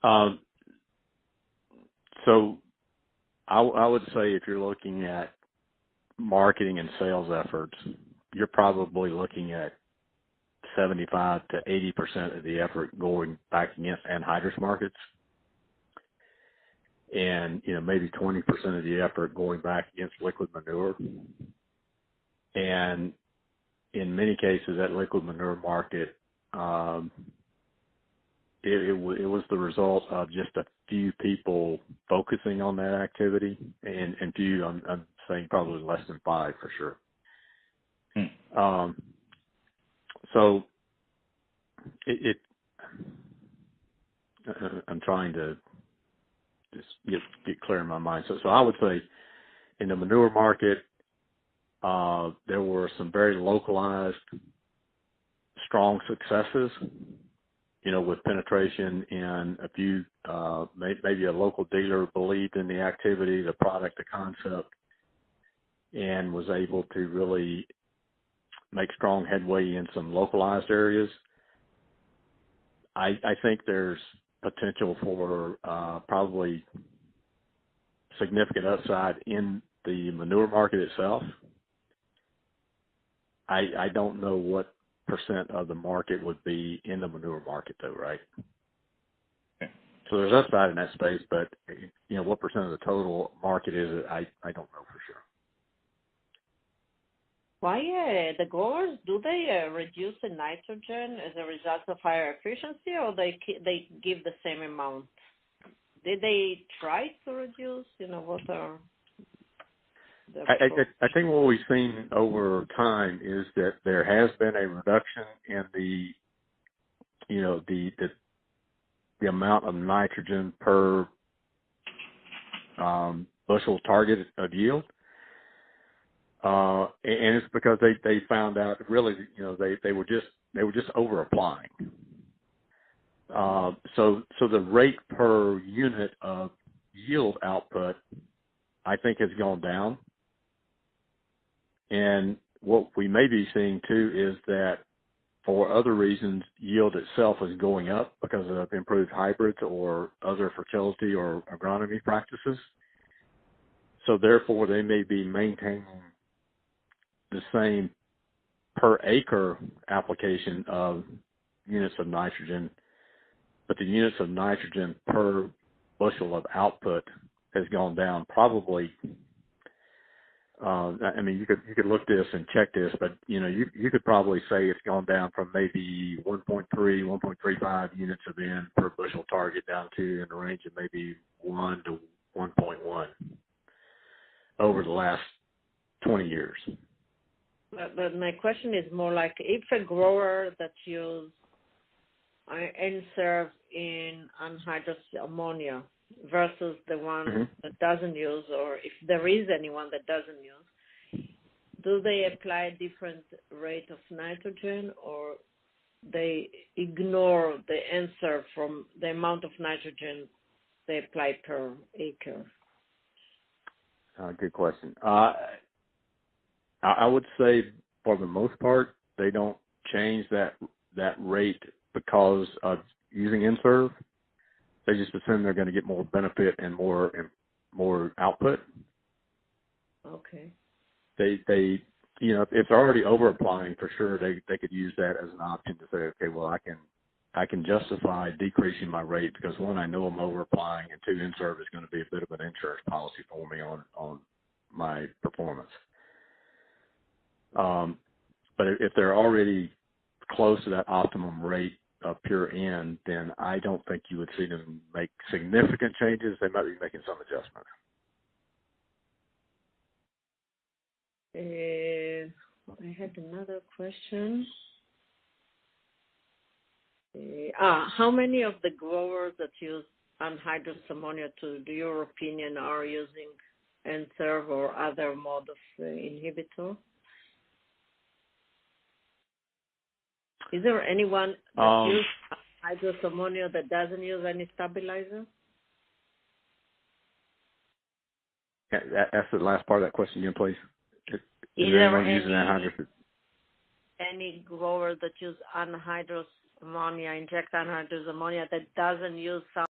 Um, so I would say if you're looking at marketing and sales efforts, you're probably looking at 75 to 80% of the effort going back against anhydrous markets, and maybe 20% of the effort going back against liquid manure. And in many cases, that liquid manure market, it was the result of just a few people focusing on that activity, and few, I'm saying probably less than 5 for sure. So I'm trying to just get clear in my mind. So I would say in the manure market, there were some very localized, strong successes, with penetration in a few, maybe a local dealer believed in the activity, the product, the concept, and was able to really make strong headway in some localized areas. I think there's potential for probably significant upside in the manure market itself. I don't know what percent of the market would be in the manure market, though, right? Okay. So there's upside in that space, but what percent of the total market is it? I don't know for sure. Why the growers, do they reduce the nitrogen as a result of higher efficiency, or they give the same amount? Did they try to reduce? What are the I think what we've seen over time is that there has been a reduction in the amount of nitrogen per bushel target of yield. And it's because they found out really, they were just over applying. So the rate per unit of yield output, I think, has gone down. And what we may be seeing too is that for other reasons, yield itself is going up because of improved hybrids or other fertility or agronomy practices. So therefore, they may be maintaining the same per acre application of units of nitrogen, but the units of nitrogen per bushel of output has gone down probably. You could look this and check this, but you could probably say it's gone down from maybe 1.3, 1.35 units of N per bushel target down to in the range of maybe 1 to 1.1 over the last 20 years. But my question is more like, if a grower that uses N-Serve in anhydrous ammonia versus the one that doesn't use, or if there is anyone that doesn't use, do they apply a different rate of nitrogen, or they ignore the N-Serve from the amount of nitrogen they apply per acre? Good question. I would say for the most part, they don't change that rate because of using N-Serve. They just assume they're going to get more benefit and more output. Okay. They if they're already over applying, for sure they could use that as an option to say, okay, well I can justify decreasing my rate because one, I know I'm over applying, and two, N-Serve is going to be a bit of an insurance policy for me on my performance. But if they're already close to that optimum rate of pure N, then I don't think you would see them make significant changes. They might be making some adjustments. I had another question. How many of the growers that use anhydrous ammonia, to your opinion, are using N-Serve or other mode of inhibitor? Is there anyone that uses anhydrous ammonia that doesn't use any stabilizer? Ask the last part of that question again, please. Is Is there there anyone using anhydrous? Any grower that uses anhydrous ammonia, inject anhydrous ammonia, that doesn't use some